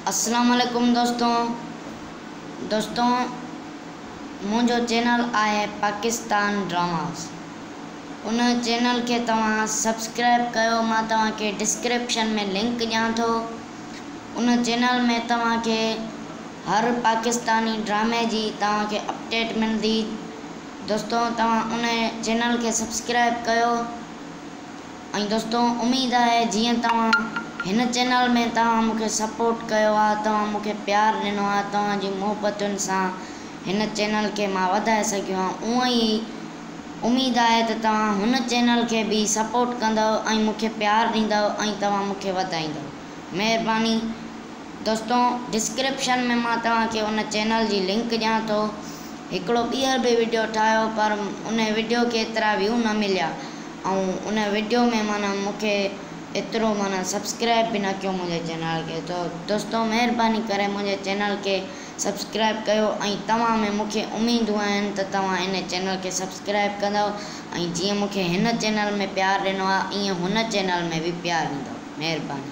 अस्सलाम वालेकुम दोस्तों मुझो चैनल आहे पाकिस्तान ड्रामास। उन चैनल के तव्हां सब्सक्राइब कयो। मां तव्हांखे डिस्क्रिप्शन में लिंक ॾियां थो। उन चैनल में तव्हांखे हर पाकिस्तानी ड्रामे जी तव्हांखे अपडेट मिलंदी। दोस्तों तव्हां उन चैनल के सब्सक्राइब कयो। ऐं दोस्तों उम्मीद है जियां तव्हां हिन चैनल में तव्हां मूंखे सपोर्ट कयो आहे, तव्हां मूंखे प्यार ॾिनो आहे, तव्हांजी मोहबतुनि सां हिन चैनल के मां वधाए सघियो आहियां। उअं ई उम्मीद आहे त तव्हां हुन चैनल के भी सपोर्ट कंदव ऐं मूंखे प्यार ॾींदव ऐं तव्हां मूंखे वधाईंदव। महिरबानी दोस्तों। डिस्क्रिप्शन में मां तव्हांखे उन चैनल जी लिंक ॾियां थो। हिकिड़ो ॿीहर भी वीडियो ठाहियो पर उन वीडियो के एतिरा व्यू न मिलिया ऐं उन वीडियो में माना मूंखे एतिरो माना सब्सक्राइब भी न कयो मुझे चैनल के। तो दोस्तों महिरबानी करे मुझे चैनल के सब्सक्राइब कयो ऐं तव्हां में मूंखे उम्मीदूं आहिनि त तव्हां इन चैनल के सब्सक्राइब कंदव ऐं जीअं मूंखे हिन चैनल में प्यार ॾिनो आहे ईअं हुन चैनल में भी प्यार ॾींदव। महिरबानी।